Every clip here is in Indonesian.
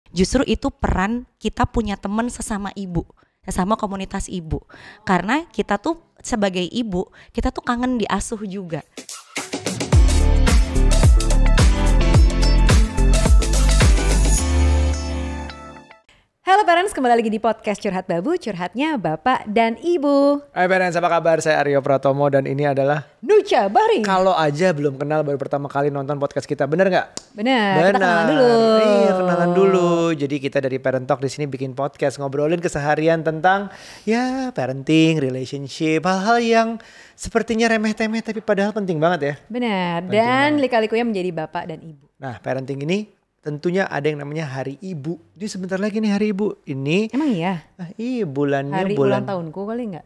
Justru itu peran kita punya teman sesama ibu, sesama komunitas ibu. Karena kita tuh sebagai ibu, kita tuh kangen diasuh juga. Halo parents, kembali lagi di podcast Curhat Babu, curhatnya Bapak dan Ibu. Hai parents, apa kabar? Saya Aryo Pratomo dan ini adalah Nucha Bari. Kalau aja belum kenal, baru pertama kali nonton podcast kita, bener nggak? Bener, kita kenalan dulu. Iya, kenalan dulu. Jadi kita dari Parent Talk di sini bikin podcast, ngobrolin keseharian tentang ya parenting, relationship, hal-hal yang sepertinya remeh-temeh tapi padahal penting banget ya. Bener, dan lika-likunya menjadi Bapak dan Ibu. Nah, parenting ini tentunya ada yang namanya Hari Ibu. Jadi sebentar lagi nih Hari Ibu. Ini Emang iya? Iya, bulannya Hari bulan ulang tahunku kali enggak?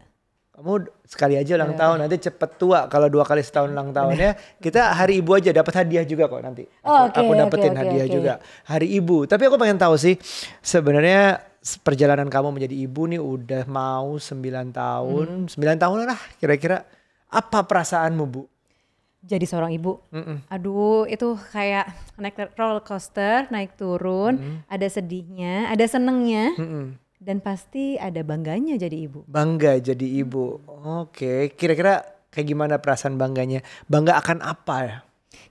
Kamu sekali aja ulang tahun, nanti cepet tua kalau 2 kali setahun ulang tahunnya. Kita Hari Ibu aja dapat hadiah juga kok nanti. Aku dapetin hadiah juga. Hari Ibu. Tapi aku pengen tahu sih, sebenarnya perjalanan kamu menjadi ibu nih udah mau 9 tahun. 9 tahun lah kira-kira. Apa perasaanmu, Bu? Jadi seorang ibu, aduh itu kayak naik roller coaster, naik turun, ada sedihnya, ada senengnya, dan pasti ada bangganya jadi ibu. Bangga jadi ibu, oke. Kira-kira kayak gimana perasaan bangganya? Bangga akan apa ya?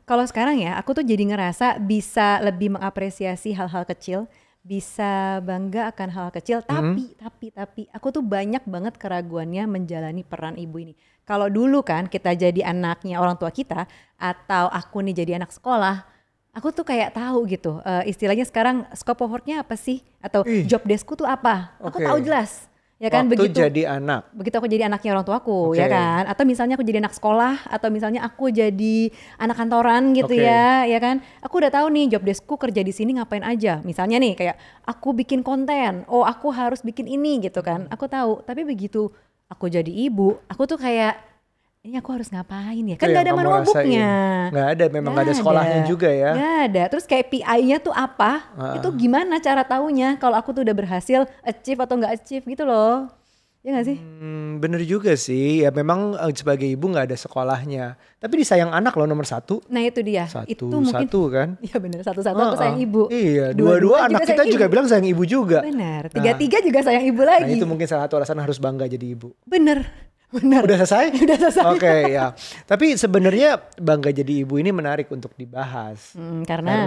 Kalau sekarang ya, aku tuh jadi ngerasa bisa lebih mengapresiasi hal-hal kecil, bisa bangga akan hal kecil, tapi aku tuh banyak banget keraguannya menjalani peran ibu ini. Kalau dulu kan kita jadi anaknya orang tua kita, atau aku nih jadi anak sekolah, aku tuh kayak tahu gitu, istilahnya sekarang scope of work-nya apa sih, atau job desk-ku tuh apa, aku tahu jelas. Ya kan, waktu jadi anak. Begitu aku jadi anaknya orang tuaku, ya kan? Atau misalnya aku jadi anak sekolah, atau misalnya aku jadi anak kantoran gitu ya kan? Aku udah tahu nih job deskku kerja di sini ngapain aja. Misalnya nih kayak aku bikin konten, oh aku harus bikin ini gitu kan? Aku tahu. Tapi begitu aku jadi ibu, aku tuh kayak ini aku harus ngapain ya? Kan gak ada manual booknya. Gak ada, memang gak ada sekolahnya juga ya. Gak ada, terus kayak PI-nya tuh apa? Itu gimana cara taunya kalau aku tuh udah berhasil achieve atau gak achieve gitu loh. Ya gak sih? Bener juga sih, ya memang sebagai ibu gak ada sekolahnya. Tapi disayang anak loh nomor 1. Nah itu dia. Itu mungkin, kan? Iya bener, satu-satu aku sayang ibu. Iya, dua-dua anak kita juga bilang sayang ibu juga. Bener, tiga-tiga juga sayang ibu lagi. Nah itu mungkin salah satu alasan harus bangga jadi ibu. Bener. Udah selesai? Udah selesai. Oke, ya. Tapi sebenarnya bangga jadi ibu ini menarik untuk dibahas. Karena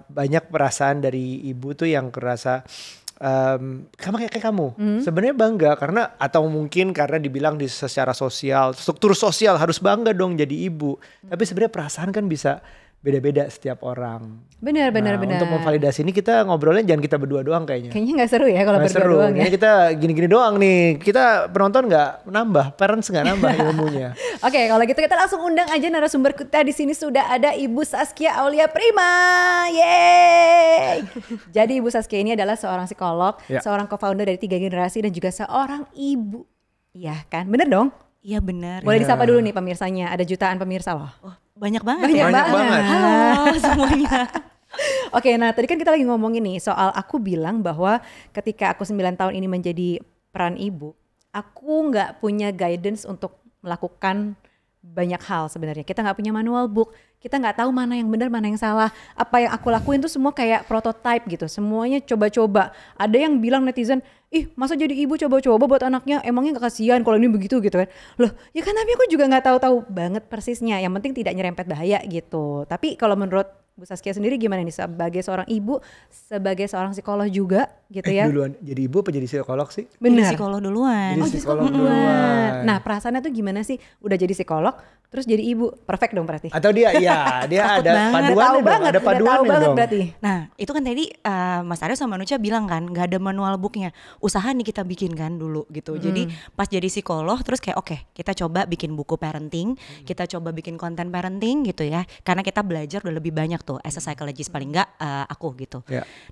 banyak perasaan dari ibu tuh yang kerasa kayak kamu. Sebenarnya bangga karena, atau mungkin karena dibilang di secara sosial, struktur sosial harus bangga dong jadi ibu. Tapi sebenarnya perasaan kan bisa beda-beda setiap orang. Benar. Untuk memvalidasi ini kita ngobrolnya jangan kita berdua doang kayaknya. Kayaknya gak seru ya kalau berdua doang ya. Ini kita gini-gini doang nih. Kita penonton gak nambah, parents gak nambah ilmunya. Oke, kalau gitu kita langsung undang aja narasumber kita. Di sini sudah ada Ibu Saskia Aulia Prima. Yeay! Jadi Ibu Saskia ini adalah seorang psikolog, seorang co-founder dari 3 generasi dan juga seorang ibu. Iya kan? Bener dong? Iya benar. Boleh disapa dulu nih pemirsanya. Ada jutaan pemirsa loh. Oh, banyak banget. Banyak banget. Halo semuanya. Oke, nah tadi kan kita lagi ngomongin nih soal aku bilang bahwa ketika aku 9 tahun ini menjadi peran ibu, aku gak punya guidance untuk melakukan banyak hal sebenarnya. Kita gak punya manual book, kita gak tahu mana yang benar, mana yang salah. Apa yang aku lakuin tuh semua kayak prototype gitu, semuanya coba-coba. Ada yang bilang netizen, ih masa jadi ibu coba-coba buat anaknya, emangnya gak kasihan kalau ini begitu gitu kan. Loh ya kan, tapi aku juga gak tahu banget persisnya, yang penting tidak nyerempet bahaya gitu. Tapi kalau menurut Bu Saskia sendiri gimana nih sebagai seorang ibu, sebagai seorang psikolog juga gitu ya? Duluan jadi ibu apa jadi psikolog sih? Bener. Jadi psikolog duluan. Jadi psikolog duluan. Nah perasaannya tuh gimana sih udah jadi psikolog terus jadi ibu? Perfect dong berarti. Atau dia ada paduannya dong, ada paduannya dong. Berarti. Nah itu kan tadi Mas Aryo sama Nucha bilang kan gak ada manual booknya. Usaha nih kita bikin kan dulu gitu. Jadi pas jadi psikolog terus kayak oke, kita coba bikin buku parenting, kita coba bikin konten parenting gitu ya. Karena kita belajar udah lebih banyak tuh as a psychologist paling enggak aku gitu.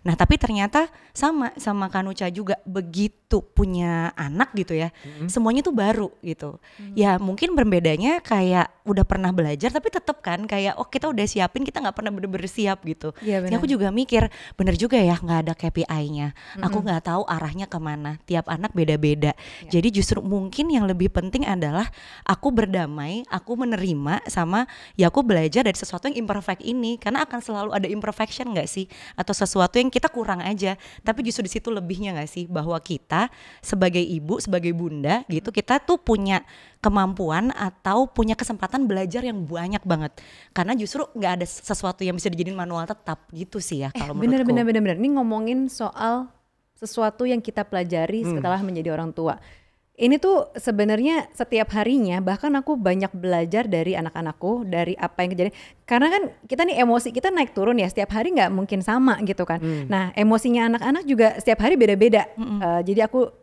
Nah tapi ternyata sama sama Kanuca juga, begitu punya anak gitu ya, semuanya tuh baru gitu. Ya mungkin berbedanya kayak udah pernah belajar tapi tetap kan kayak kita udah siapin, kita nggak pernah bener-bener siap gitu. Iya, Jadi aku juga mikir bener juga ya, nggak ada KPI-nya. Aku nggak tahu arahnya kemana. Tiap anak beda-beda. Jadi justru mungkin yang lebih penting adalah aku berdamai, aku menerima sama ya aku belajar dari sesuatu yang imperfect ini, karena akan selalu ada imperfection nggak sih, atau sesuatu yang kita kurang aja, tapi justru di situ lebihnya nggak sih, bahwa kita sebagai ibu, sebagai bunda gitu, kita tuh punya kemampuan atau punya kesempatan belajar yang banyak banget, karena justru nggak ada sesuatu yang bisa dijadiin manual tetap gitu sih ya kalau menurutku. Bener. Ini ngomongin soal sesuatu yang kita pelajari setelah menjadi orang tua. Ini tuh sebenarnya setiap harinya, bahkan aku banyak belajar dari anak-anakku, dari apa yang kejadian. Karena kan kita nih emosi kita naik turun ya, setiap hari nggak mungkin sama gitu kan. Nah emosinya anak-anak juga setiap hari beda-beda. Jadi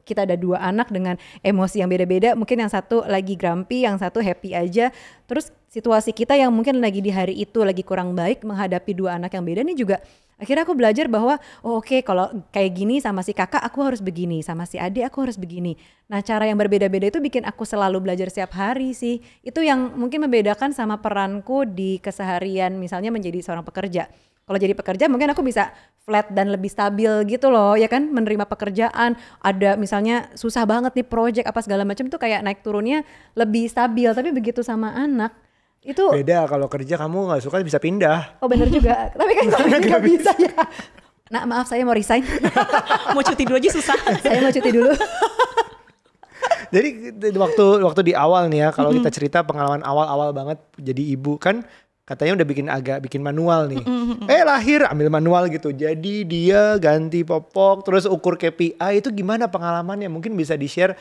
kita ada 2 anak dengan emosi yang beda-beda. Mungkin yang satu lagi grumpy, yang satu happy aja. Terus situasi kita yang mungkin lagi di hari itu lagi kurang baik menghadapi 2 anak yang beda nih juga. Akhirnya aku belajar bahwa oke, kalau kayak gini sama si kakak aku harus begini, sama si adik aku harus begini. Nah cara yang berbeda-beda itu bikin aku selalu belajar setiap hari sih. Itu yang mungkin membedakan sama peranku di keseharian misalnya menjadi seorang pekerja. Kalau jadi pekerja mungkin aku bisa flat dan lebih stabil gitu loh ya kan, menerima pekerjaan. Ada misalnya susah banget nih project apa segala macam tuh kayak naik turunnya lebih stabil. Tapi begitu sama anak itu beda, kalau kerja kamu nggak suka bisa pindah. Oh benar juga, tapi kan kalau nggak bisa ya. Nah maaf saya mau resign. Mau cuti dulu aja susah. Saya mau cuti dulu. Jadi waktu di awal nih ya, kalau kita cerita pengalaman awal banget jadi ibu kan, katanya udah bikin manual nih. Lahir ambil manual gitu. Jadi dia ganti popok, terus ukur KPI, itu gimana pengalamannya? Mungkin bisa di-share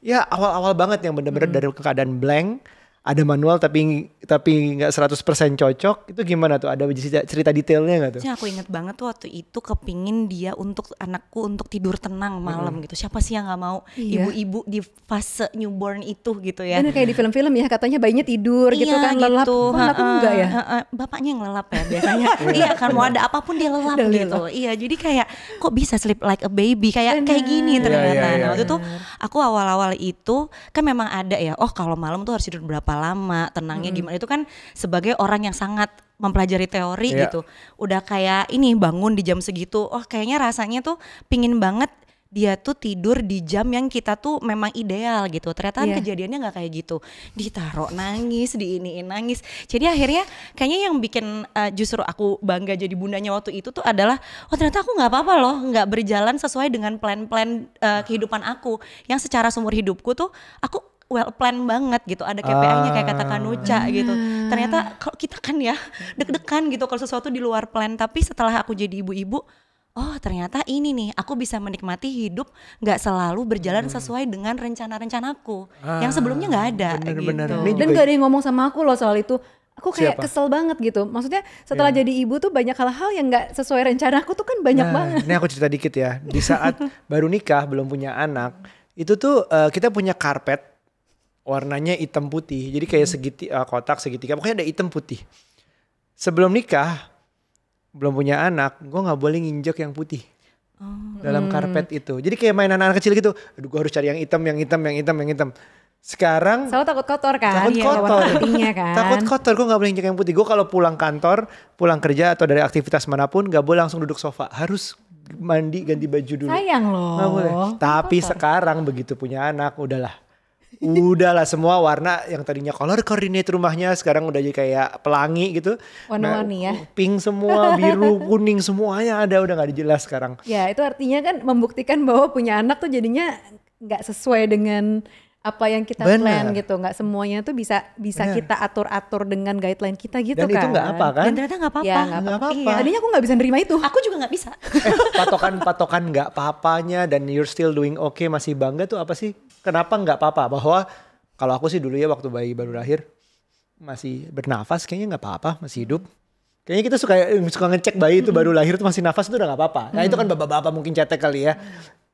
ya awal-awal banget yang benar-benar dari keadaan blank. Ada manual tapi nggak 100% cocok, itu gimana tuh? Ada cerita detailnya nggak tuh? Aku inget banget tuh waktu itu kepingin dia anakku untuk tidur tenang malam gitu. Siapa sih yang nggak mau ibu-ibu di fase newborn itu gitu ya? Bener kayak di film-film ya, katanya bayinya tidur gitu kan, lelap. Anakku enggak ya? Bapaknya yang lelap ya biasanya. Iya kan, mau ada apapun dia lelap gitu. Iya, jadi kayak kok bisa sleep like a baby kayak gini ternyata. Nah waktu itu aku awal-awal itu kan memang ada ya, kalau malam tuh harus tidur berapa lama, tenangnya gimana, itu kan sebagai orang yang sangat mempelajari teori gitu, udah kayak ini bangun di jam segitu, kayaknya rasanya tuh pingin banget dia tuh tidur di jam yang kita tuh memang ideal gitu. Ternyata kan kejadiannya nggak kayak gitu, ditaruh nangis, diiniin nangis. Jadi akhirnya kayaknya yang bikin justru aku bangga jadi bundanya waktu itu tuh adalah ternyata aku nggak apa-apa loh, nggak berjalan sesuai dengan plan-plan kehidupan aku yang secara seumur hidupku tuh aku well plan banget gitu, ada KPI-nya kayak kata Kanuca gitu. Ternyata kalau kita kan ya deg-degan gitu kalau sesuatu di luar plan, tapi setelah aku jadi ibu-ibu, ternyata ini nih, aku bisa menikmati hidup nggak selalu berjalan sesuai dengan rencana-rencanaku yang sebelumnya nggak ada bener-bener. gitu. Dan gak ada yang ngomong sama aku loh soal itu. Aku kayak kesel banget gitu. Maksudnya setelah jadi ibu tuh banyak hal-hal yang gak sesuai rencana aku tuh kan banyak banget. Ini aku cerita dikit ya. Di saat baru nikah, belum punya anak, itu tuh kita punya karpet warnanya hitam putih. Jadi kayak kotak segitiga, pokoknya ada hitam putih. Sebelum nikah, belum punya anak, gue gak boleh nginjek yang putih dalam karpet itu. Jadi kayak mainan anak kecil gitu. Aduh, gue harus cari yang hitam. Sekarang selalu takut kotor kan? Takut kotor. Kan? Takut kotor, gue gak boleh nginjek yang putih. Gue kalau pulang kantor, pulang kerja atau dari aktivitas manapun, gak boleh langsung duduk sofa. Harus mandi, ganti baju dulu. Sayang loh. Gak boleh. Tapi sekarang begitu punya anak, udahlah semua warna yang tadinya color coordinate rumahnya sekarang udah jadi kayak pelangi gitu, warna-warni ya, pink semua, biru, kuning semuanya ada, udah nggak jelas sekarang. Ya itu artinya kan membuktikan bahwa punya anak tuh jadinya nggak sesuai dengan apa yang kita plan gitu, nggak semuanya tuh bisa kita atur dengan guideline kita gitu. Dan kan. itu nggak apa kan? Dan ternyata nggak apa-apa. Ya, nggak apa-apa. Iya. Tadinya aku nggak bisa nerima itu. Aku juga nggak bisa. Patokan nggak apa-apanya dan you're still doing okay, masih bangga tuh apa sih? Kenapa nggak apa-apa? Bahwa kalau aku sih dulu ya waktu bayi baru lahir masih bernafas, kayaknya nggak apa-apa, masih hidup. Kayaknya kita suka ngecek bayi itu baru lahir tuh masih nafas itu udah nggak apa-apa. Nah itu kan bapak-bapak mungkin cetek kali ya.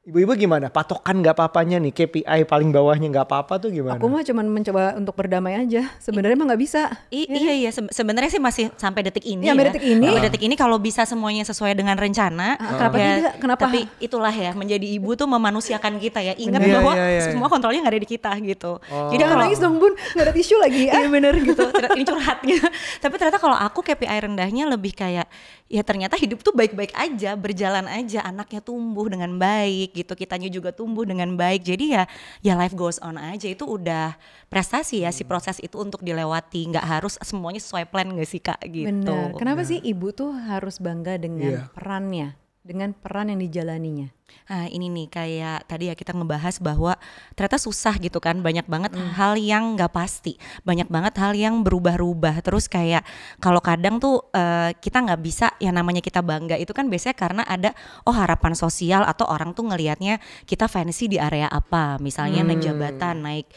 Ibu-ibu gimana? Patokan nggak apa-apanya nih, KPI paling bawahnya nggak apa-apa tuh gimana? Aku mah cuman mencoba untuk berdamai aja. Sebenarnya mah nggak bisa. Iya sebenarnya sih masih sampai detik ini ya. Sampai detik ini kalau bisa semuanya sesuai dengan rencana. Kenapa tidak? Kenapa? Tapi itulah ya, menjadi ibu tuh memanusiakan kita ya. Ingat bahwa semua kontrolnya nggak ada di kita gitu. Jadi kalau nangis dong Bun, nggak ada tisu lagi. Iya bener gitu. Ini curhat gitu. Tapi ternyata kalau aku KPI rendahnya lebih kayak ya ternyata hidup tuh baik-baik aja, berjalan aja, anaknya tumbuh dengan baik gitu, kitanya juga tumbuh dengan baik. Jadi ya life goes on aja, itu udah prestasi ya si proses itu untuk dilewati. Nggak harus semuanya sesuai plan nggak sih Kak gitu. Benar. Kenapa sih ibu tuh harus bangga dengan perannya, dengan peran yang dijalaninya? Nah ini nih kayak tadi ya kita ngebahas bahwa ternyata susah gitu kan, banyak banget hal yang gak pasti, banyak banget hal yang berubah-ubah. Terus kayak kalau kadang tuh kita gak bisa yang namanya kita bangga itu kan biasanya karena ada harapan sosial atau orang tuh ngelihatnya kita fancy di area apa, misalnya naik jabatan, naik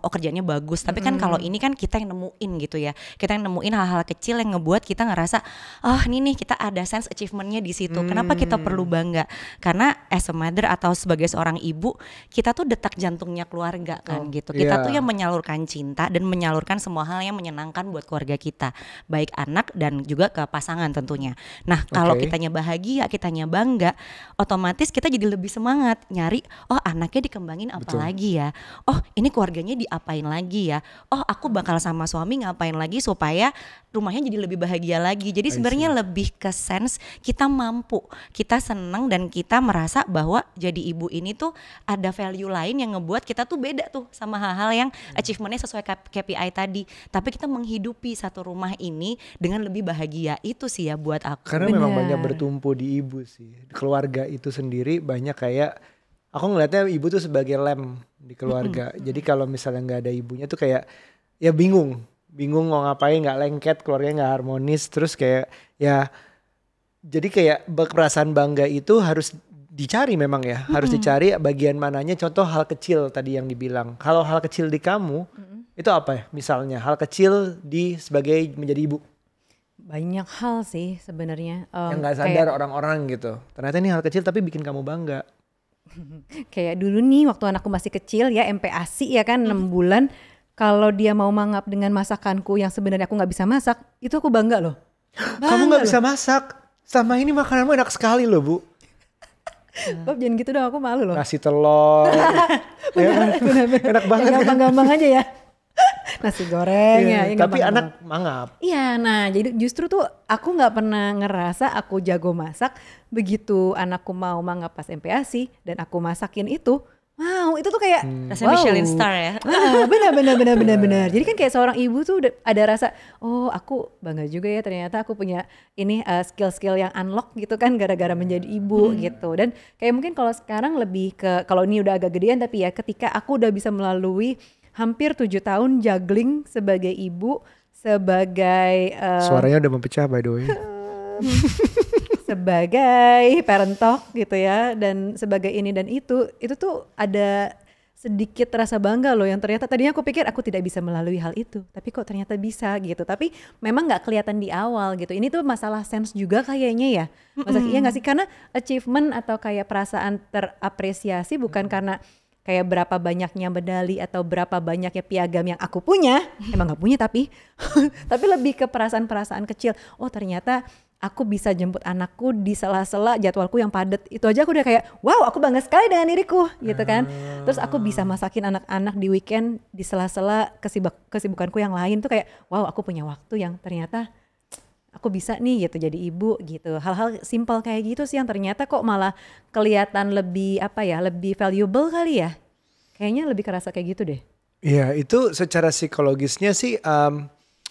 kerjanya bagus. Tapi kan kalau ini kan kita yang nemuin gitu ya, kita yang nemuin hal-hal kecil yang ngebuat kita ngerasa ini nih kita ada sense achievementnya di situ. Kenapa kita perlu bangga? Karena as a mother atau sebagai seorang ibu, kita tuh detak jantungnya keluarga kan gitu. Kita tuh yang menyalurkan cinta dan menyalurkan semua hal yang menyenangkan buat keluarga kita, baik anak dan juga ke pasangan tentunya. Nah kalau kitanya bahagia, kitanya bangga, otomatis kita jadi lebih semangat nyari, anaknya dikembangin apa lagi ya, ini keluarganya diapain lagi ya, aku bakal sama suami ngapain lagi supaya rumahnya jadi lebih bahagia lagi. Jadi sebenarnya lebih ke sense kita mampu, kita senang dan kita merasa bahwa jadi ibu ini tuh ada value lain yang ngebuat kita tuh beda tuh sama hal-hal yang achievementnya sesuai KPI tadi. Tapi kita menghidupi satu rumah ini dengan lebih bahagia, itu sih ya buat aku. Karena memang banyak bertumpu di ibu sih. Keluarga itu sendiri banyak kayak, aku ngeliatnya ibu tuh sebagai lem di keluarga. Jadi kalau misalnya gak ada ibunya tuh kayak ya bingung mau ngapain, gak lengket, keluarganya gak harmonis. Terus kayak ya jadi kayak perasaan bangga itu harus dicari memang ya, harus dicari bagian mananya. Contoh hal kecil tadi yang dibilang. Kalau hal kecil di kamu itu apa ya? Misalnya hal kecil sebagai menjadi ibu. Banyak hal sih sebenarnya. Yang nggak sadar orang-orang gitu. Ternyata ini hal kecil tapi bikin kamu bangga. Kayak dulu nih waktu anakku masih kecil ya, MPASI ya kan 6 bulan. Kalau dia mau mangap dengan masakanku yang sebenarnya aku nggak bisa masak, itu aku bangga loh. Kamu nggak bisa masak? Sama ini makananmu enak sekali loh Bu. Bob jangan gitu dong, aku malu loh. Nasi telur. bener. Enak banget. Gampang-gampang aja ya. Nasi goreng ya. Tapi anak mangap. Iya, nah jadi justru tuh aku nggak pernah ngerasa aku jago masak. Begitu anakku mau mangap pas MPASI dan aku masakin itu, itu tuh kayak rasa Michelin star ya. Benar. Jadi kan kayak seorang ibu tuh ada rasa, aku bangga juga ya ternyata aku punya ini skill-skill yang unlock gitu kan gara-gara menjadi ibu gitu. Dan kayak mungkin kalau sekarang lebih ke, kalau ini udah agak gedean tapi ya ketika aku udah bisa melalui hampir 7 tahun juggling sebagai ibu, sebagai suaranya udah mempecah by the way. Sebagai parent talk gitu ya, dan sebagai ini dan itu tuh ada sedikit rasa bangga loh, yang ternyata tadinya aku pikir aku tidak bisa melalui hal itu, tapi kok ternyata bisa gitu. Tapi memang nggak kelihatan di awal gitu. Ini tuh masalah sense juga kayaknya ya. Iya nggak sih? Karena achievement atau kayak perasaan terapresiasi bukan karena kayak berapa banyaknya medali atau berapa banyaknya piagam yang aku punya, emang nggak punya tapi lebih ke perasaan-perasaan kecil. Ternyata aku bisa jemput anakku di sela-sela jadwalku yang padat. Itu aja aku udah kayak, wow, aku bangga sekali dengan diriku gitu kan. Terus aku bisa masakin anak-anak di weekend di sela-sela kesibukanku yang lain tuh kayak, wow, aku punya waktu yang ternyata aku bisa nih gitu jadi ibu gitu. Hal-hal simpel kayak gitu sih yang ternyata kok malah kelihatan lebih lebih valuable kali ya. Kayaknya lebih kerasa kayak gitu deh. Iya, itu secara psikologisnya sih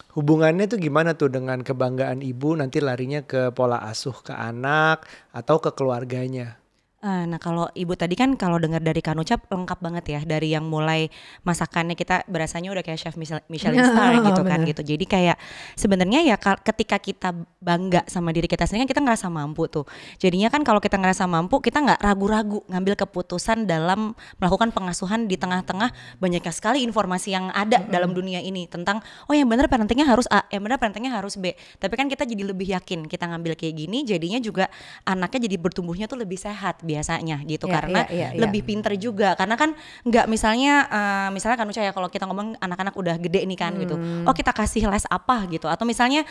hubungannya tuh gimana tuh dengan kebanggaan ibu nanti larinya ke pola asuh ke anak atau ke keluarganya? Nah kalau ibu tadi kan kalau dengar dari Kak Nucha lengkap banget ya, dari yang mulai masakannya kita berasanya udah kayak chef Michelin star gitu kan gitu. Jadi kayak sebenarnya ya ketika kita bangga sama diri kita sendiri kan kita ngerasa mampu tuh. Jadinya kan kalau kita ngerasa mampu kita nggak ragu-ragu ngambil keputusan dalam melakukan pengasuhan di tengah-tengah banyaknya sekali informasi yang ada dalam dunia ini tentang yang benar parentingnya harus A, yang benar parentingnya harus B. Tapi kan kita jadi lebih yakin kita ngambil kayak gini, jadinya juga anaknya jadi bertumbuhnya tuh lebih sehat. biasanya gitu, karena lebih pinter juga, karena kan nggak misalnya kan Nucha ya, kalau kita ngomong anak-anak udah gede nih kan gitu, oh kita kasih les apa gitu, atau misalnya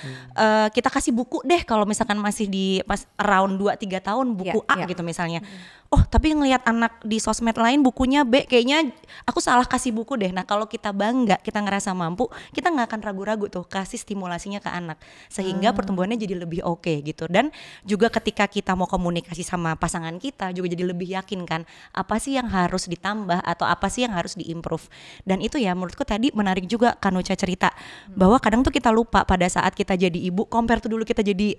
kita kasih buku deh kalau misalkan masih di pas around 2-3 tahun buku A gitu misalnya. Oh tapi ngelihat anak di sosmed lain bukunya B, kayaknya aku salah kasih buku deh. Nah kalau kita bangga, kita ngerasa mampu, kita nggak akan ragu-ragu tuh kasih stimulasinya ke anak, sehingga pertumbuhannya jadi lebih oke gitu. Dan juga ketika kita mau komunikasi sama pasangan kita juga jadi lebih yakin kan, apa sih yang harus ditambah atau apa sih yang harus diimprove. Dan itu ya menurutku tadi menarik juga kan Nucha cerita bahwa kadang tuh kita lupa pada saat kita jadi ibu, compare tuh dulu kita jadi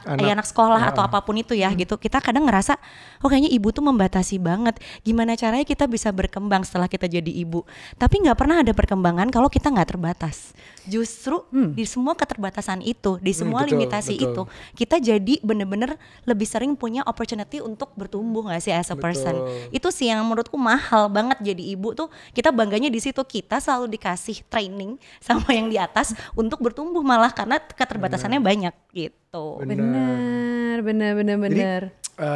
anak sekolah atau apapun itu ya gitu, kita kadang ngerasa oh kayaknya ibu tuh membatasi banget, gimana caranya kita bisa berkembang setelah kita jadi ibu. Tapi nggak pernah ada perkembangan kalau kita nggak terbatas. Justru di semua keterbatasan itu, di semua limitasi itu, kita jadi bener-bener lebih sering punya opportunity untuk bertumbuh nggak sih as a person. Itu sih yang menurutku mahal banget jadi ibu tuh, kita bangganya di situ, kita selalu dikasih training sama yang di atas untuk bertumbuh malah karena keterbatasannya banyak gitu. Benar. Jadi,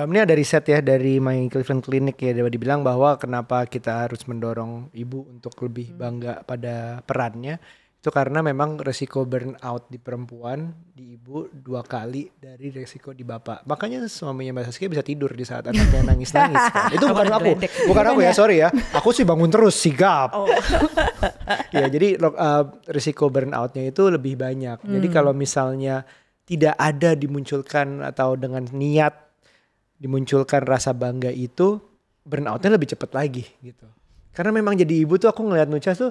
ini ada riset ya dari My Cleveland Clinic ya, dibilang bahwa kenapa kita harus mendorong ibu untuk lebih bangga pada perannya, itu karena memang resiko burnout di perempuan di ibu 2 kali dari resiko di bapak. Makanya suaminya Mbak Saskia bisa tidur di saat anaknya nangis-nangis kan. Itu bukan aku ya, sorry ya, aku sih bangun terus sigap. Ya jadi resiko burnoutnya itu lebih banyak. Jadi kalau misalnya tidak ada dimunculkan atau dengan niat dimunculkan rasa bangga itu, burnoutnya lebih cepat lagi gitu. Karena memang jadi ibu tuh aku ngeliat Nucha tuh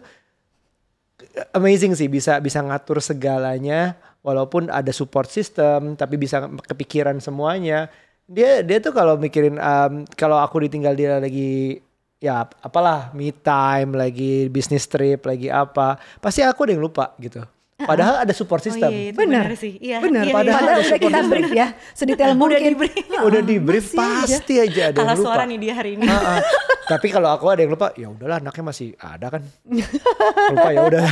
amazing sih, bisa ngatur segalanya walaupun ada support system, tapi bisa kepikiran semuanya. Dia tuh kalau mikirin kalau aku ditinggal dia lagi ya apalah me time, lagi business trip, lagi apa, pasti aku ada yang lupa gitu. Padahal ada support system. Benar sih. Iya. Benar. Iya, Padahal udah kita brief ya, sedetail mungkin. Udah di brief pasti aja ada yang lupa. Suara nih dia hari ini. Tapi kalau aku ada yang lupa, ya udahlah anaknya masih ada kan. Lupa ya udah.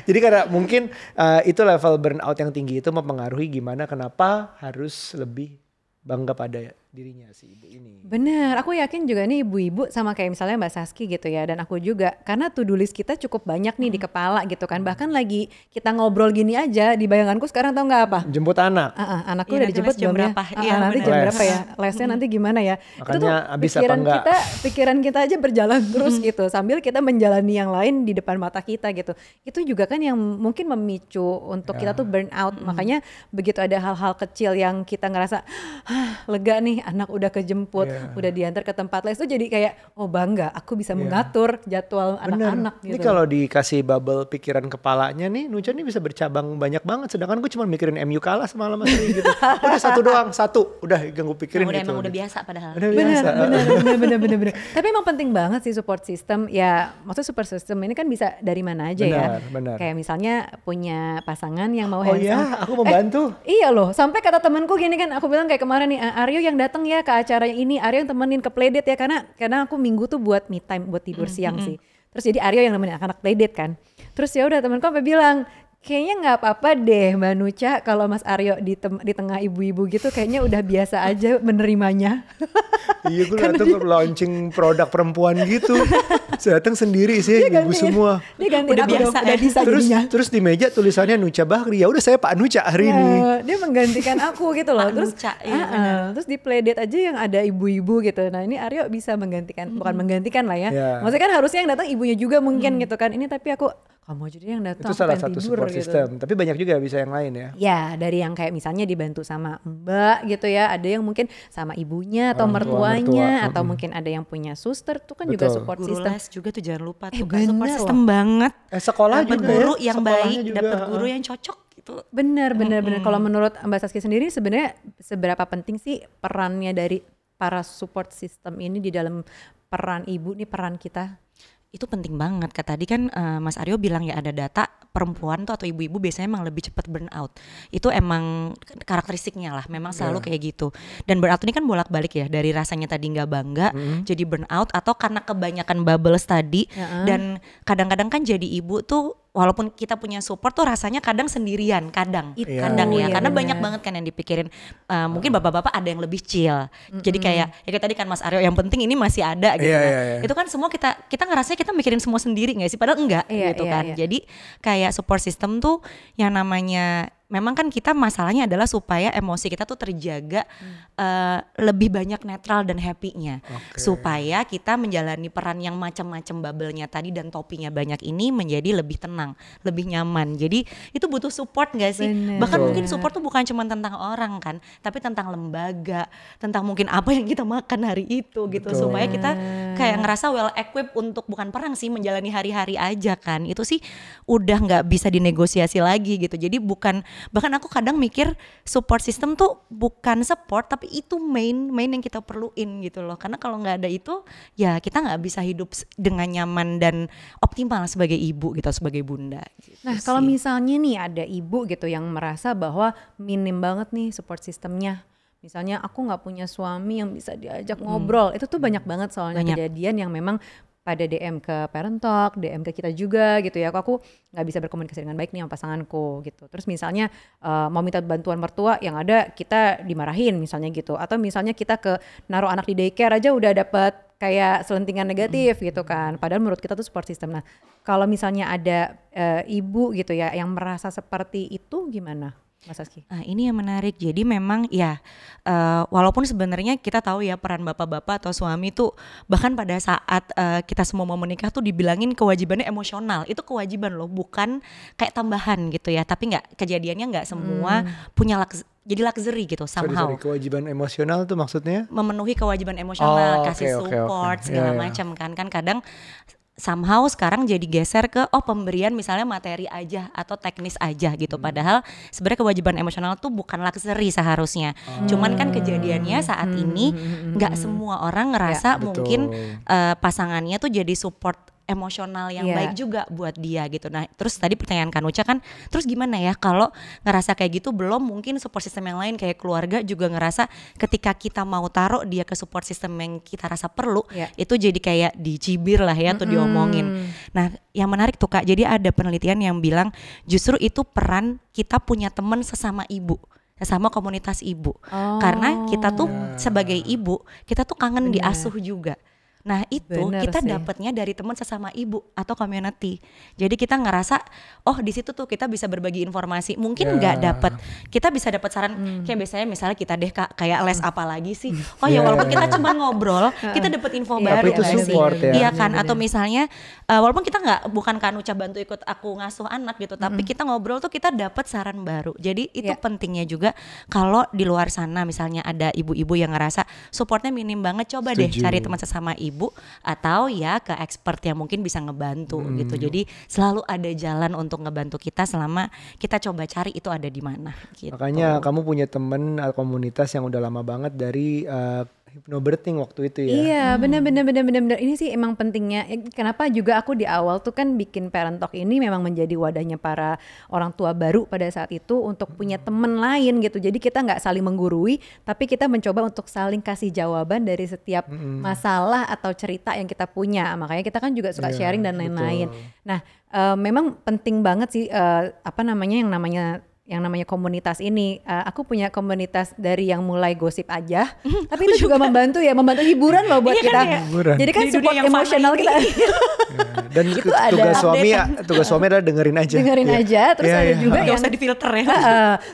Jadi karena mungkin itu level burnout yang tinggi itu mempengaruhi gimana kenapa harus lebih bangga pada dirinya si ibu ini. Bener, aku yakin juga nih ibu-ibu sama kayak misalnya Mbak Saski gitu ya, dan aku juga, karena to-do list kita cukup banyak nih di kepala gitu kan. Bahkan lagi kita ngobrol gini aja, di bayanganku sekarang tahu nggak apa? Jemput anak. Anakku udah dijemput jam berapa? Nanti jam berapa ya? Lesnya nanti gimana ya? Makanya itu tuh abis apa enggak? pikiran kita aja berjalan terus gitu, sambil kita menjalani yang lain di depan mata kita gitu. Itu juga kan yang mungkin memicu untuk kita tuh burn out. Makanya begitu ada hal-hal kecil yang kita ngerasa lega nih, anak udah kejemput, udah diantar ke tempat les, tuh jadi kayak oh bangga, aku bisa mengatur jadwal anak-anak gitu. Ini kalau dikasih bubble pikiran kepalanya nih, Nucha nih bisa bercabang banyak banget. Sedangkan gue cuma mikirin MU kalah semalam gitu. Udah satu, udah ganggu pikirin gitu. Emang udah biasa padahal. Bener. Tapi emang penting banget sih support system. Ya maksudnya support system ini kan bisa dari mana aja ya. Benar. Kayak misalnya punya pasangan yang mau hands-on. Oh iya, aku membantu. Iya loh, sampai kata temanku gini kan, aku bilang kayak kemarin nih, Aryo yang datang ya ke acara ini, Aryo yang temenin ke playdate ya, karena aku minggu tuh buat me time, buat tidur siang sih. Terus jadi Aryo yang nemenin anak-anak playdate kan. Terus ya udah temanku sampai bilang, kayaknya nggak apa-apa deh Mbak Nucha kalau Mas Aryo di tengah ibu-ibu gitu, kayaknya udah biasa aja menerimanya. Iya, gue datang launching produk perempuan gitu. Saya datang sendiri sih, ibu semua. Dia ganti udah biasa udah bisa terus di meja tulisannya Nucha Bahri. Ya udah saya Pak Nucha hari ini. Dia menggantikan aku gitu loh. Terus Nucha, terus di playdate aja yang ada ibu-ibu gitu. Nah ini Aryo bisa menggantikan, bukan menggantikan lah ya. Maksudnya kan harusnya yang datang ibunya juga mungkin gitu kan. Ini tapi aku kamu aja yang datang. Itu salah satu support system. Tapi banyak juga bisa yang lain ya. Ya dari yang kayak misalnya dibantu sama mbak gitu ya. Ada yang mungkin sama ibunya atau mertuanya. Atau mungkin ada yang punya suster. Itu kan juga support system. Guru les juga tuh jangan lupa tuh kan support system banget. Sekolah dapet juga guru ya. yang baik, dapat guru yang cocok gitu. Bener. Kalau menurut Mbak Saskia sendiri sebenarnya seberapa penting sih perannya dari para support system ini di dalam peran ibu nih, peran kita? Itu penting banget. Tadi kan Mas Aryo bilang ya ada data perempuan tuh atau ibu-ibu biasanya emang lebih cepat burn out. Itu emang karakteristiknya lah, memang selalu kayak gitu. Dan burn out ini kan bolak-balik ya, dari rasanya tadi nggak bangga jadi burn out, atau karena kebanyakan bubbles tadi. Dan kadang-kadang kan jadi ibu tuh walaupun kita punya support tuh rasanya kadang sendirian, kadang ya, karena banyak banget kan yang dipikirin. Mungkin bapak-bapak ada yang lebih chill, jadi kayak ya tadi kan Mas Aryo, yang penting ini masih ada gitu. Itu kan semua kita ngerasanya kita mikirin semua sendiri nggak sih, padahal enggak gitu kan. Jadi kayak support system tuh yang namanya, memang kan kita masalahnya adalah supaya emosi kita tuh terjaga lebih banyak netral dan happy-nya, supaya kita menjalani peran yang macam-macam bubble-nya tadi dan topinya banyak ini menjadi lebih tenang, lebih nyaman. Jadi itu butuh support gak sih? Bahkan mungkin support tuh bukan cuma tentang orang kan, tapi tentang lembaga, tentang mungkin apa yang kita makan hari itu gitu, supaya kita kayak ngerasa well equipped untuk bukan perang sih, menjalani hari-hari aja kan. Itu sih udah nggak bisa dinegosiasi lagi gitu. Jadi bahkan aku kadang mikir support system tuh bukan support, tapi itu main yang kita perluin gitu loh. Karena kalau nggak ada itu ya kita nggak bisa hidup dengan nyaman dan optimal sebagai ibu gitu, sebagai bunda gitu. Nah kalau misalnya nih ada ibu gitu yang merasa bahwa minim banget nih support systemnya, misalnya aku nggak punya suami yang bisa diajak ngobrol, itu tuh banyak banget soalnya kejadian yang memang pada DM ke Parent Talk, DM ke kita juga gitu ya, aku nggak bisa berkomunikasi dengan baik nih sama pasanganku gitu. Terus misalnya mau minta bantuan mertua, yang ada kita dimarahin misalnya gitu. Atau misalnya kita naruh anak di daycare aja udah dapat kayak selentingan negatif gitu kan. Padahal menurut kita tuh support system. Nah kalau misalnya ada ibu gitu ya yang merasa seperti itu gimana Mas Aski? Nah ini yang menarik, jadi memang ya walaupun sebenarnya kita tahu ya peran bapak-bapak atau suami tuh bahkan pada saat kita semua mau menikah tuh dibilangin kewajibannya emosional, itu kewajiban loh, bukan kayak tambahan gitu ya. Tapi kejadiannya nggak semua punya jadi luxury gitu somehow. Sorry, kewajiban emosional tuh maksudnya? Memenuhi kewajiban emosional, kasih support segala macam kan kadang somehow sekarang jadi geser ke pemberian misalnya materi aja atau teknis aja gitu. Padahal sebenarnya kewajiban emosional tuh bukan luxury seharusnya. Cuman kan kejadiannya saat ini nggak semua orang ngerasa mungkin pasangannya tuh jadi support emosional yang baik juga buat dia gitu. Nah terus tadi pertanyaan Kanucha kan, terus gimana ya kalau ngerasa kayak gitu, belum mungkin support system yang lain kayak keluarga juga ngerasa ketika kita mau taruh dia ke support system yang kita rasa perlu, itu jadi kayak dicibir lah ya atau diomongin. Nah yang menarik tuh Kak, jadi ada penelitian yang bilang justru itu peran kita punya teman sesama ibu, sesama komunitas ibu. Karena kita tuh sebagai ibu, kita tuh kangen diasuh juga. Nah itu kita dapatnya dari teman sesama ibu atau community. Jadi kita ngerasa di situ tuh kita bisa berbagi informasi. Mungkin nggak dapat, kita bisa dapat saran kayak biasanya misalnya kita deh Kak kayak les apa lagi sih? Ya walaupun kita cuma ngobrol, kita dapat info baru itu support sih. Iya kan? Atau misalnya walaupun kita bukan Kanucha bantu ikut aku ngasuh anak gitu, tapi kita ngobrol tuh kita dapat saran baru. Jadi itu pentingnya juga kalau di luar sana misalnya ada ibu-ibu yang ngerasa supportnya minim banget, coba deh cari teman sesama ibu atau ya ke expert yang mungkin bisa ngebantu gitu. Jadi selalu ada jalan untuk ngebantu kita selama kita coba cari itu ada di mana gitu. Makanya kamu punya temen komunitas yang udah lama banget dari hypnobirthing waktu itu ya. Iya, benar. Ini sih emang pentingnya. Kenapa juga aku di awal tuh kan bikin Parent Talk ini memang menjadi wadahnya para orang tua baru pada saat itu untuk punya temen lain gitu. Jadi kita nggak saling menggurui, tapi kita mencoba untuk saling kasih jawaban dari setiap masalah atau cerita yang kita punya. Makanya kita kan juga suka sharing dan lain-lain. Nah, memang penting banget sih yang namanya komunitas ini. Aku punya komunitas dari yang mulai gosip aja, tapi itu juga membantu hiburan loh buat kita. Kan? Jadi kan support emosional kita. Dan itu tugas suami adalah dengerin aja. Terus ada juga yang usah difilter ya.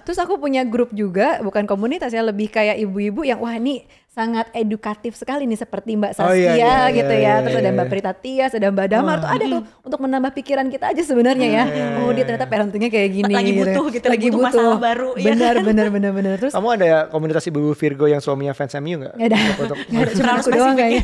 Terus aku punya grup juga, bukan komunitas ya, lebih kayak ibu-ibu yang wah ini sangat edukatif sekali nih seperti Mbak Saskia gitu ya. Terus ada Mbak Prita Tias, ada Mbak Damar, tuh ada tuh untuk menambah pikiran kita aja sebenarnya ya. Dia ternyata parentingnya kayak gini. Lagi butuh gitu, lagi butuh masalah baru. Benar. Terus kamu ada komunitas ibu Virgo yang suaminya fans MU nggak? Nggak ada. Cuma aku doang kayaknya.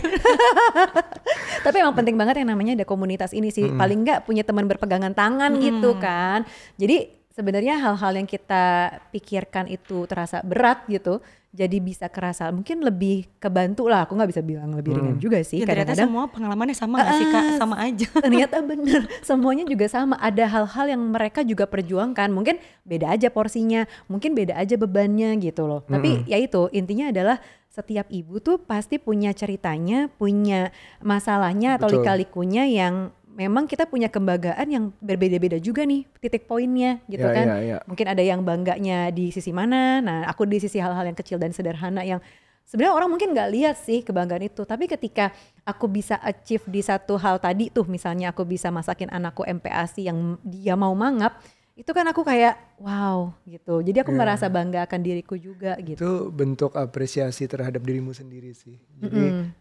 Tapi emang penting banget yang namanya ada komunitas ini sih. Paling nggak punya teman berpegangan tangan gitu kan. Jadi sebenarnya hal-hal yang kita pikirkan itu terasa berat gitu, jadi bisa kerasa mungkin lebih kebantu lah. Aku nggak bisa bilang lebih ringan juga sih. Ternyata semua pengalamannya sama nggak sih Kak? Sama aja. Ternyata bener, semuanya juga sama. Ada hal-hal yang mereka juga perjuangkan. Mungkin beda aja porsinya, mungkin beda aja bebannya gitu loh. Tapi ya itu intinya adalah setiap ibu tuh pasti punya ceritanya, punya masalahnya atau lika-likunya yang memang kita punya kebanggaan yang berbeda-beda juga nih titik poinnya gitu kan. Mungkin ada yang bangganya di sisi mana, nah aku di sisi hal-hal yang kecil dan sederhana yang sebenarnya orang mungkin nggak lihat sih kebanggaan itu. Tapi ketika aku bisa achieve di satu hal tadi tuh, misalnya aku bisa masakin anakku MPASI yang dia mau mangap, itu kan aku kayak wow gitu. Jadi aku merasa bangga akan diriku juga gitu. Itu bentuk apresiasi terhadap dirimu sendiri sih. Jadi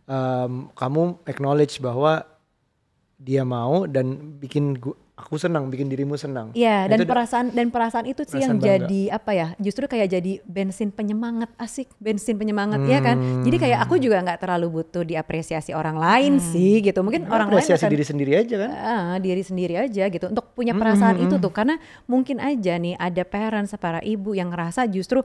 kamu acknowledge bahwa dia mau dan bikin aku senang, bikin dirimu senang. Iya, dan perasaan itu sih yang bangga. Jadi apa ya? Justru kayak jadi bensin penyemangat, asik, bensin penyemangat ya kan. Jadi kayak aku juga nggak terlalu butuh diapresiasi orang lain sih gitu. Mungkin orang lain apresiasi diri sendiri aja kan? Diri sendiri aja gitu. Untuk punya perasaan itu tuh, karena mungkin aja nih ada parents, para ibu yang ngerasa justru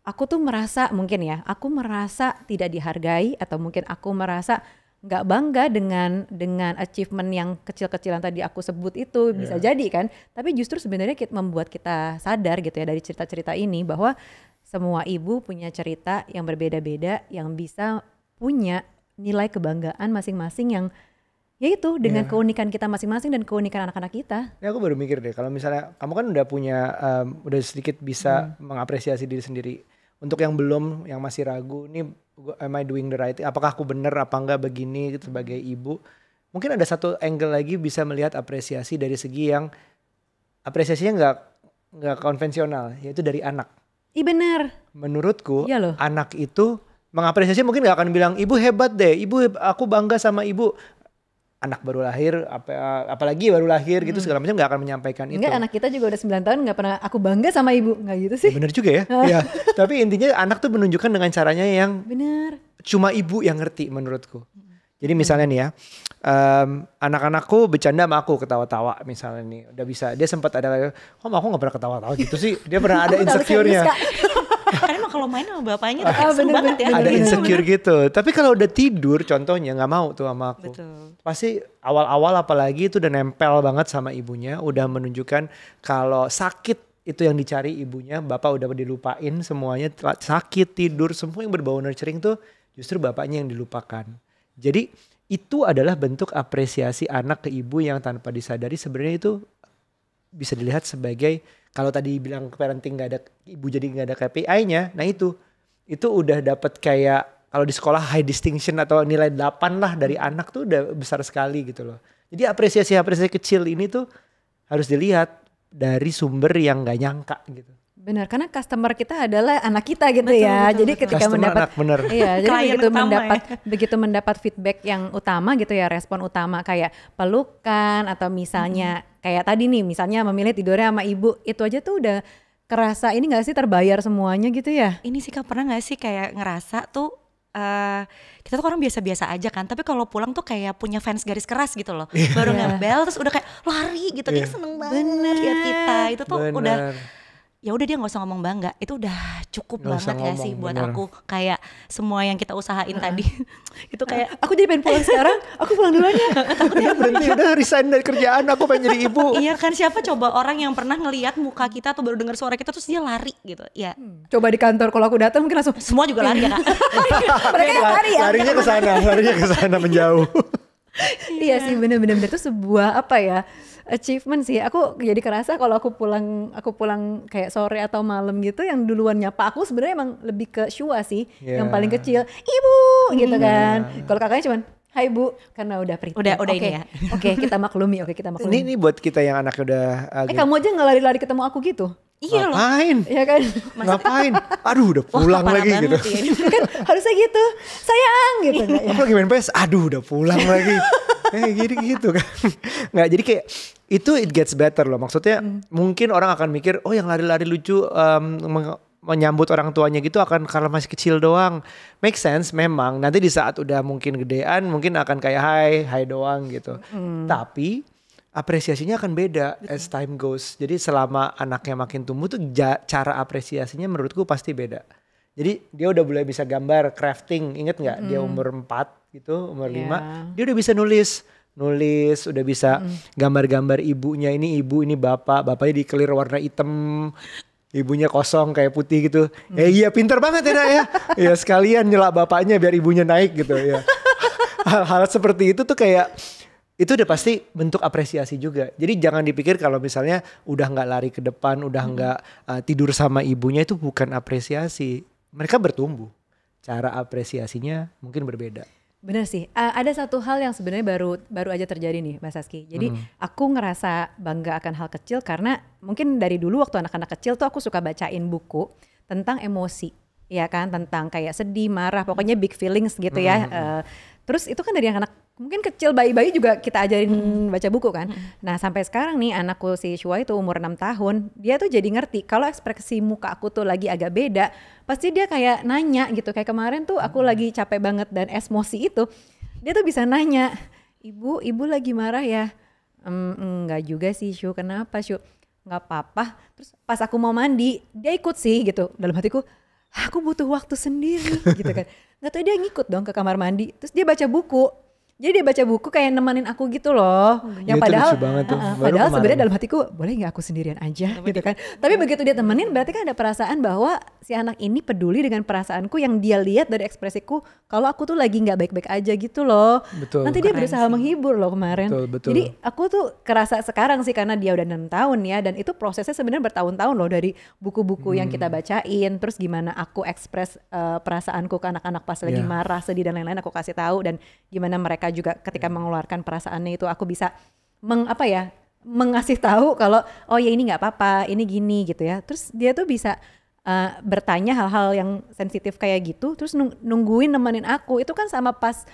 aku tuh merasa mungkin ya, aku merasa tidak dihargai atau mungkin aku merasa nggak bangga dengan achievement yang kecil-kecilan tadi aku sebut itu bisa jadi kan, tapi justru sebenarnya membuat kita sadar gitu ya dari cerita-cerita ini bahwa semua ibu punya cerita yang berbeda-beda yang bisa punya nilai kebanggaan masing-masing yang yaitu dengan keunikan kita masing-masing dan keunikan anak-anak kita. Ini aku baru mikir deh, kalau misalnya kamu kan udah punya udah sedikit bisa mengapresiasi diri sendiri. Untuk yang belum, yang masih ragu, ini am I doing the right thing? Apakah aku bener apa enggak begini gitu, sebagai ibu? Mungkin ada satu angle lagi bisa melihat apresiasi dari segi yang apresiasinya nggak konvensional, yaitu dari anak. Iya benar. Menurutku anak itu mengapresiasi mungkin nggak akan bilang ibu hebat deh, ibu aku bangga sama ibu. Anak baru lahir, apalagi baru lahir gitu segala macam nggak akan menyampaikan itu. Enggak, anak kita juga udah 9 tahun nggak pernah aku bangga sama ibu, nggak gitu sih. Ya, bener juga ya. Ya. Tapi intinya anak tuh menunjukkan dengan caranya yang bener. Cuma ibu yang ngerti menurutku. Jadi misalnya nih ya, anak-anakku bercanda sama aku ketawa-tawa misalnya nih, udah bisa. Dia sempat ada, kok aku nggak pernah ketawa-tawa gitu sih. Dia pernah ada insecure-nya. Karena emang kalau main sama bapaknya tuh seru banget ya. Ada insecure gitu. Tapi kalau udah tidur contohnya nggak mau tuh sama aku. Betul. Pasti awal-awal apalagi itu udah nempel banget sama ibunya. Udah menunjukkan kalau sakit itu yang dicari ibunya. Bapak udah dilupain semuanya. Sakit, tidur, semua yang berbau nurturing tuh justru bapaknya yang dilupakan. Jadi itu adalah bentuk apresiasi anak ke ibu yang tanpa disadari sebenarnya itu bisa dilihat sebagai, kalau tadi bilang parenting gak ada, ibu jadi gak ada KPI-nya, nah itu udah dapat kayak kalau di sekolah high distinction atau nilai 8 lah dari anak tuh udah besar sekali gitu loh. Jadi apresiasi kecil ini tuh harus dilihat dari sumber yang gak nyangka gitu. Benar, karena customer kita adalah anak kita gitu ya. Jadi ketika mendapat jadi begitu mendapat feedback yang utama gitu ya, respon utama kayak pelukan atau misalnya kayak tadi nih misalnya memilih tidurnya sama ibu, itu aja tuh udah kerasa ini gak sih terbayar semuanya gitu ya. Ini sih Kak, pernah gak sih kayak ngerasa tuh kita tuh orang biasa-biasa aja kan, tapi kalau pulang tuh kayak punya fans garis keras gitu loh. Baru ngebel terus udah kayak lari gitu, dia seneng banget lihat kita. Itu tuh udah ya udah dia nggak usah ngomong bangga, itu udah cukup banget ya sih buat aku. Kayak semua yang kita usahain tadi itu kayak aku jadi pengen pulang sekarang, aku pulang duluan ya. Takutnya berhenti, udah resign dari kerjaan, aku pengen jadi ibu. Iya kan, siapa coba orang yang pernah ngelihat muka kita atau baru dengar suara kita terus dia lari gitu ya. Coba di kantor kalau aku datang mungkin langsung semua juga lari ya Kak. Mereka lari ya, larinya ke sana menjauh. Iya sih, bener-bener itu sebuah apa ya, achievement sih. Aku jadi kerasa kalau aku pulang kayak sore atau malam gitu, yang duluan nyapa aku sebenarnya emang lebih ke Shua sih, yang paling kecil, ibu gitu kan. Kalau kakaknya cuman hai bu, karena udah pretty. Udah ini ya. Oke, kita maklumi. Ini buat kita yang anaknya udah kamu aja nggak lari-lari ketemu aku gitu. Iya loh. Ngapain? Iya kan? Ngapain? Aduh udah pulang lagi gitu. Ya. Kan harusnya gitu. Sayang gitu. Aku lagi main PS, aduh udah pulang lagi. Gitu kan. Nggak, jadi kayak itu it gets better loh. Maksudnya mungkin orang akan mikir, oh yang lari-lari lucu menyambut orang tuanya gitu akan karena masih kecil doang. Make sense memang. Nanti di saat udah mungkin gedean mungkin akan kayak hai doang gitu. Tapi apresiasinya akan beda as time goes. Jadi selama anaknya makin tumbuh tuh cara apresiasinya menurutku pasti beda. Jadi dia udah mulai bisa gambar, crafting. Ingat gak dia umur 4 gitu, umur 5. Dia udah bisa nulis, udah bisa gambar-gambar ibunya. Ini ibu, ini bapak. Bapaknya dikelir warna hitam, ibunya kosong kayak putih gitu. Iya pinter banget ya Nak ya. Ya sekalian nyela bapaknya biar ibunya naik gitu ya. Hal-hal seperti itu tuh kayak itu udah pasti bentuk apresiasi juga. Jadi jangan dipikir kalau misalnya udah nggak lari ke depan, udah nggak tidur sama ibunya, itu bukan apresiasi. Mereka bertumbuh. Cara apresiasinya mungkin berbeda. Bener sih, ada satu hal yang sebenarnya baru aja terjadi nih Mas Saski. Jadi aku ngerasa bangga akan hal kecil karena mungkin dari dulu waktu anak-anak kecil tuh aku suka bacain buku tentang emosi, ya kan, tentang kayak sedih, marah, pokoknya big feelings gitu ya. Terus itu kan dari anak mungkin kecil, bayi-bayi juga kita ajarin baca buku kan. Nah sampai sekarang nih anakku si Shua itu umur 6 tahun, dia tuh jadi ngerti kalau ekspresi muka aku tuh lagi agak beda, pasti dia kayak nanya gitu. Kayak kemarin tuh aku lagi capek banget dan emosi itu, dia tuh bisa nanya, ibu lagi marah ya? Enggak juga sih Shu, kenapa Shu? Enggak apa-apa. Terus pas aku mau mandi, dia ikut sih gitu. Dalam hatiku, aku butuh waktu sendiri gitu kan. Nggak tahu dia ngikut dong ke kamar mandi. Terus dia baca buku. Jadi dia baca buku kayak nemenin aku gitu loh. Yang padahal sebenarnya dalam hatiku, boleh nggak aku sendirian aja gitu kan. Tapi begitu dia temenin berarti kan ada perasaan bahwa si anak ini peduli dengan perasaanku yang dia lihat dari ekspresiku kalau aku tuh lagi nggak baik-baik aja gitu loh. Betul. Nanti dia berusaha menghibur loh kemarin. Betul. Jadi aku tuh kerasa sekarang sih karena dia udah 6 tahun ya, dan itu prosesnya sebenarnya bertahun-tahun loh, dari buku-buku yang kita bacain, terus gimana aku ekspres perasaanku ke anak-anak pas lagi marah, sedih dan lain-lain aku kasih tahu, dan gimana mereka juga ketika mengeluarkan perasaannya itu aku bisa mengasih tahu kalau oh ya ini nggak apa-apa, ini gini gitu ya. Terus dia tuh bisa bertanya hal-hal yang sensitif kayak gitu, terus nungguin nemenin aku. Itu kan sama pas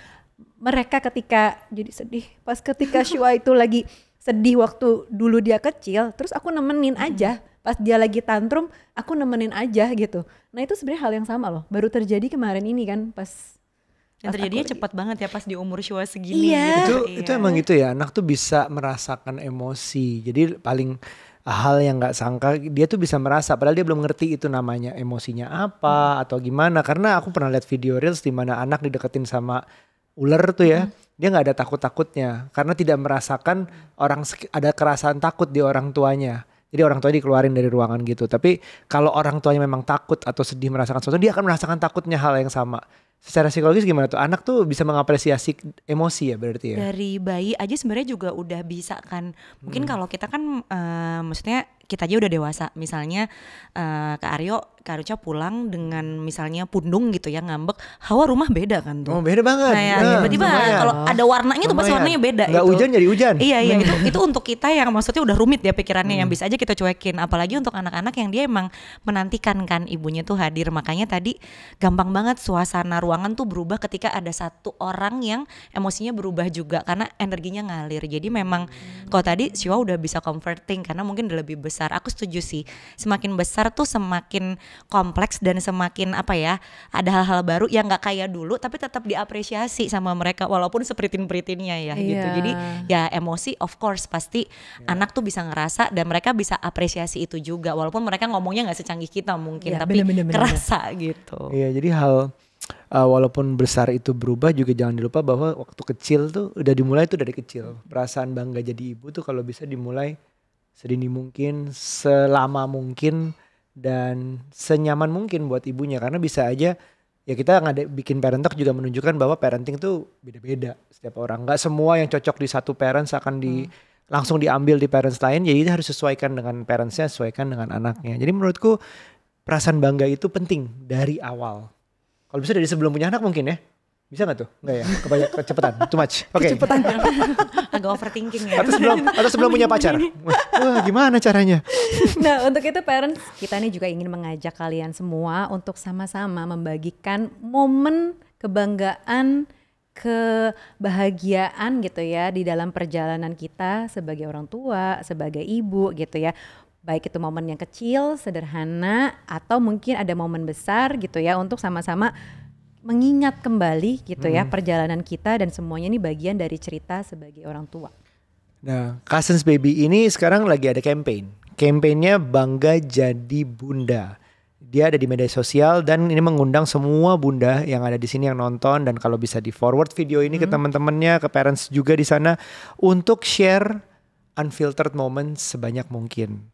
mereka ketika jadi sedih, pas ketika Shua itu lagi sedih waktu dulu dia kecil, terus aku nemenin aja. Pas dia lagi tantrum, aku nemenin aja gitu. Nah itu sebenarnya hal yang sama loh, baru terjadi kemarin ini kan pas. Dan terjadinya cepat banget ya pas di umur Shua segini. Iya. Gitu. Itu emang gitu ya, anak tuh bisa merasakan emosi. Jadi paling hal yang nggak sangka dia tuh bisa merasa, padahal dia belum ngerti itu namanya emosinya apa atau gimana. Karena aku pernah lihat video reels di mana anak dideketin sama ular tuh ya, dia nggak ada takut-takutnya karena tidak merasakan ada kerasaan takut di orang tuanya. Jadi orang tua dikeluarin dari ruangan gitu. Tapi kalau orang tuanya memang takut atau sedih merasakan sesuatu, dia akan merasakan takutnya hal yang sama. Secara psikologis gimana tuh? Anak tuh bisa mengapresiasi emosi ya berarti ya? Dari bayi aja sebenarnya juga udah bisa kan. Mungkin kalau kita kan maksudnya kita aja udah dewasa. Misalnya Kak Arca pulang dengan misalnya pundung gitu ya, ngambek. Hawa rumah beda kan tuh. Oh beda banget. Kayak tiba-tiba kalau ada warnanya tuh pasti warnanya beda. Nggak itu. hujan jadi hujan. Iya itu untuk kita yang maksudnya udah rumit ya pikirannya, yang bisa aja kita cuekin. Apalagi untuk anak-anak yang dia emang menantikan kan ibunya tuh hadir. Makanya tadi gampang banget suasana ruangan tuh berubah ketika ada satu orang yang emosinya berubah juga karena energinya ngalir. Jadi memang kalau tadi Shua udah bisa comforting karena mungkin udah lebih besar. Aku setuju sih. Semakin besar tuh semakin kompleks dan semakin ada hal-hal baru yang nggak kayak dulu tapi tetap diapresiasi sama mereka walaupun seperitin-peritinnya ya gitu. Jadi ya emosi of course pasti anak tuh bisa ngerasa dan mereka bisa apresiasi itu juga walaupun mereka ngomongnya nggak secanggih kita mungkin tapi kerasa gitu. Iya jadi hal walaupun besar itu berubah juga jangan dilupa bahwa waktu kecil tuh udah dimulai tuh dari kecil. Perasaan bangga jadi ibu tuh kalau bisa dimulai sedini mungkin, selama mungkin dan senyaman mungkin buat ibunya karena bisa aja ya kita bikin parent talk juga menunjukkan bahwa parenting tuh beda-beda setiap orang. Nggak semua yang cocok di satu parents akan langsung diambil di parents lain. Jadi harus sesuaikan dengan parentsnya, sesuaikan dengan anaknya. Jadi menurutku perasaan bangga itu penting dari awal. Kalau bisa dari sebelum punya anak mungkin ya. Bisa gak tuh? Enggak ya? Kecepatan, too much. Oke. Kecepatan. Agak overthinking ya. Atau sebelum punya pacar. Wah gimana caranya? Nah untuk itu parents, kita nih juga ingin mengajak kalian semua untuk sama-sama membagikan momen kebanggaan, kebahagiaan gitu ya di dalam perjalanan kita sebagai orang tua, sebagai ibu gitu ya. Baik itu momen yang kecil, sederhana, atau mungkin ada momen besar gitu ya untuk sama-sama mengingat kembali gitu ya perjalanan kita dan semuanya ini bagian dari cerita sebagai orang tua. Nah, Cousins Baby ini sekarang lagi ada campaign. Campaignnya Bangga Jadi Bunda. Dia ada di media sosial dan ini mengundang semua bunda yang ada di sini yang nonton dan kalau bisa di forward video ini ke teman-temannya, ke parents juga di sana untuk share unfiltered moments sebanyak mungkin.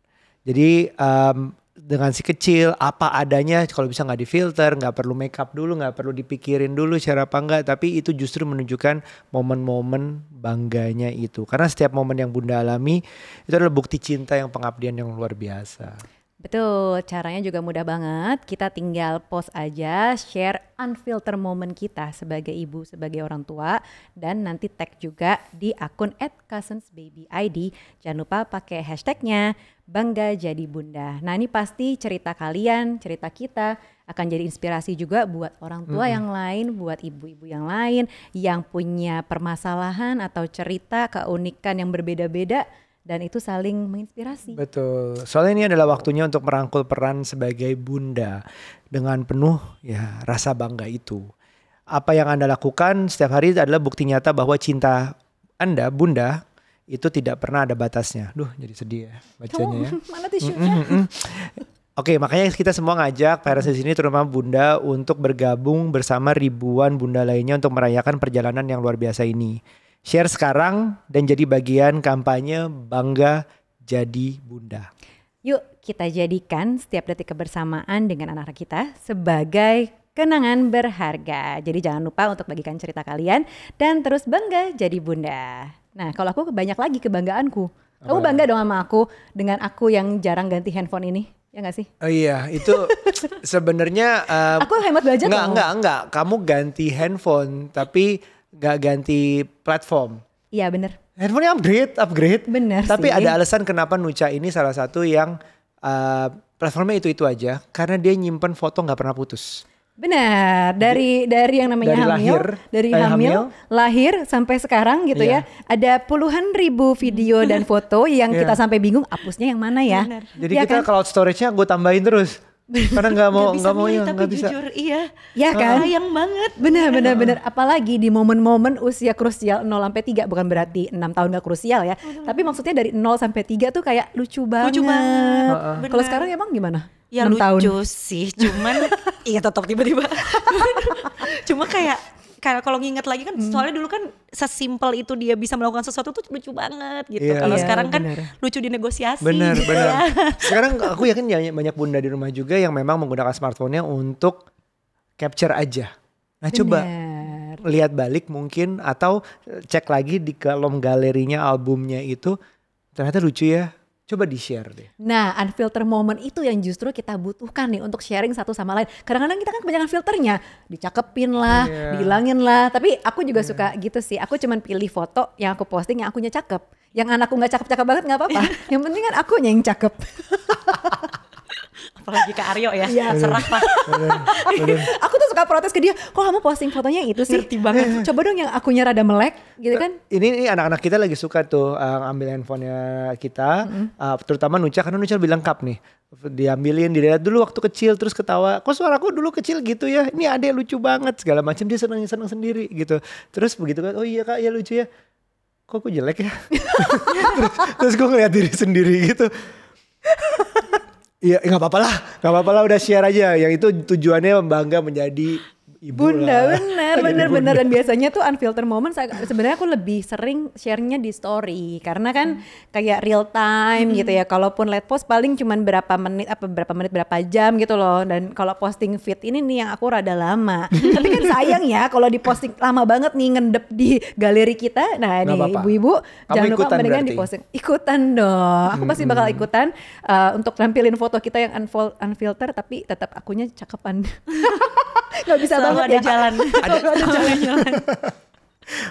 Jadi dengan si kecil apa adanya, kalau bisa nggak difilter, nggak perlu makeup dulu, nggak perlu dipikirin dulu cara apa enggak, tapi itu justru menunjukkan momen-momen bangganya itu. Karena setiap momen yang Bunda alami itu adalah bukti cinta yang pengabdian yang luar biasa. Betul, caranya juga mudah banget. Kita tinggal post aja, share unfilter moment kita sebagai ibu, sebagai orang tua, dan nanti tag juga di akun @cousins_baby_id. Jangan lupa pakai hashtagnya Bangga Jadi Bunda. Nah ini pasti cerita kalian, cerita kita akan jadi inspirasi juga buat orang tua yang lain, buat ibu-ibu yang lain yang punya permasalahan atau cerita keunikan yang berbeda-beda. Dan itu saling menginspirasi. Betul. Soalnya ini adalah waktunya untuk merangkul peran sebagai bunda dengan penuh ya rasa bangga itu. Apa yang Anda lakukan setiap hari adalah bukti nyata bahwa cinta Anda, bunda, itu tidak pernah ada batasnya. Duh, jadi sedih ya bacanya ya. Mana tisunya? Oke, makanya kita semua ngajak parents di sini terutama bunda untuk bergabung bersama ribuan bunda lainnya untuk merayakan perjalanan yang luar biasa ini. Share sekarang dan jadi bagian kampanye Bangga Jadi Bunda. Yuk kita jadikan setiap detik kebersamaan dengan anak-anak kita sebagai kenangan berharga. Jadi jangan lupa untuk bagikan cerita kalian dan terus bangga jadi bunda. Nah kalau aku banyak lagi kebanggaanku. Kamu bangga dong sama aku dengan aku yang jarang ganti handphone ini? Ya gak sih? Oh iya, itu sebenarnya aku hemat budget loh. Enggak. Kamu ganti handphone tapi gak ganti platform. Iya bener. Handphonenya upgrade. Bener tapi sih. ada alasan kenapa Nucha ini salah satu yang platformnya itu aja. Karena dia nyimpen foto gak pernah putus. Benar, dari yang namanya dari hamil, lahir sampai sekarang gitu ya. Ada puluhan ribu video dan foto yang kita sampai bingung hapusnya yang mana ya. Benar. Jadi ya kita kan? cloud storage-nya gue tambahin terus. Karena nggak mau milih, tapi nggak bisa. jujur iya. Ya kan? Sayang banget. Benar. Apalagi di momen-momen usia krusial 0-3, bukan berarti 6 tahun gak krusial ya. Tapi maksudnya dari 0 sampai 3 tuh kayak lucu banget. Kalau sekarang emang gimana? Ya 6 lucu tahun. sih, cuman iya tetap tiba-tiba. Cuma kayak kalau nginget lagi kan soalnya dulu kan sesimpel itu dia bisa melakukan sesuatu tuh lucu banget gitu. Kalau sekarang kan lucu di negosiasi. Benar. Gitu ya. Sekarang aku yakin banyak bunda di rumah juga yang memang menggunakan smartphone-nya untuk capture aja. Nah coba lihat balik mungkin atau cek lagi di kolom galerinya albumnya itu ternyata lucu ya. Coba di-share deh. Nah, unfilter moment itu yang justru kita butuhkan nih untuk sharing satu sama lain. Kadang-kadang kita kan kebanyakan filternya, dicakepin lah, dihilangin lah. Tapi aku juga suka gitu sih. Aku cuman pilih foto yang aku posting yang akunya cakep. Yang anakku nggak cakep-cakep banget nggak apa-apa. Yang penting kan akunya yang cakep. Apalagi Kak Aryo ya, serah Pak. Aku tuh suka protes ke dia, kok kamu posting fotonya itu sih? Ngerti banget. Coba dong yang akunya rada melek gitu kan. Ini anak-anak kita lagi suka tuh ambil handphonenya kita, terutama Nucha karena Nucha lebih lengkap nih. Diambilin, dilihat dulu waktu kecil terus ketawa, kok suaraku dulu kecil gitu ya, ini adek lucu banget segala macam, dia seneng sendiri gitu. Terus begitu kan, oh iya Kak ya lucu ya, kok aku jelek ya. terus gue ngeliat diri sendiri gitu. Iya nggak apa-apa lah udah share aja. Yang itu tujuannya bangga menjadi ibu bunda lah. bener. Dan biasanya tuh unfilter moment sebenarnya aku lebih sering share-nya di story karena kan kayak real time gitu ya. Kalaupun let post paling cuman berapa menit berapa jam gitu loh. Dan kalau posting feed ini nih yang aku rada lama. Tapi kan sayang ya kalau di posting lama banget nih ngendep di galeri kita. Nah ini ibu-ibu jangan lupa mendingan di posting. Ikutan dong. Aku pasti bakal ikutan untuk nampilin foto kita yang unfilter tapi tetap akunya cakepan. Gak bisa selalu banget ada ya. Jalan. Ada jalan.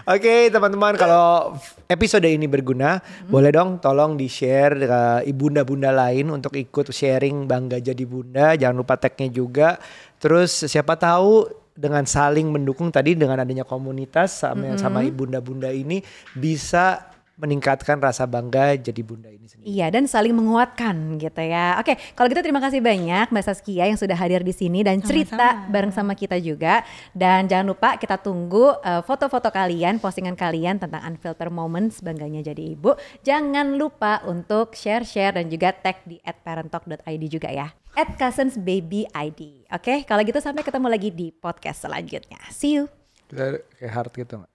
Oke teman-teman, kalau episode ini berguna, boleh dong tolong di-share ke bunda-bunda lain untuk ikut sharing Bangga Jadi Bunda. Jangan lupa tag-nya juga. Terus siapa tahu dengan saling mendukung tadi dengan adanya komunitas sama bunda-bunda ini bisa meningkatkan rasa bangga jadi bunda ini sendiri. Iya, dan saling menguatkan gitu ya. Oke, kalau gitu terima kasih banyak Mbak Saskia yang sudah hadir di sini dan cerita bareng sama kita juga. Dan jangan lupa kita tunggu foto-foto kalian, postingan kalian tentang unfilter moments bangganya jadi ibu. Jangan lupa untuk share dan juga tag di @parenttalk.id juga ya. @cousins_baby_id. Oke, kalau gitu sampai ketemu lagi di podcast selanjutnya. See you. Kita kayak heart gitu nggak?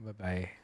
Bye-bye.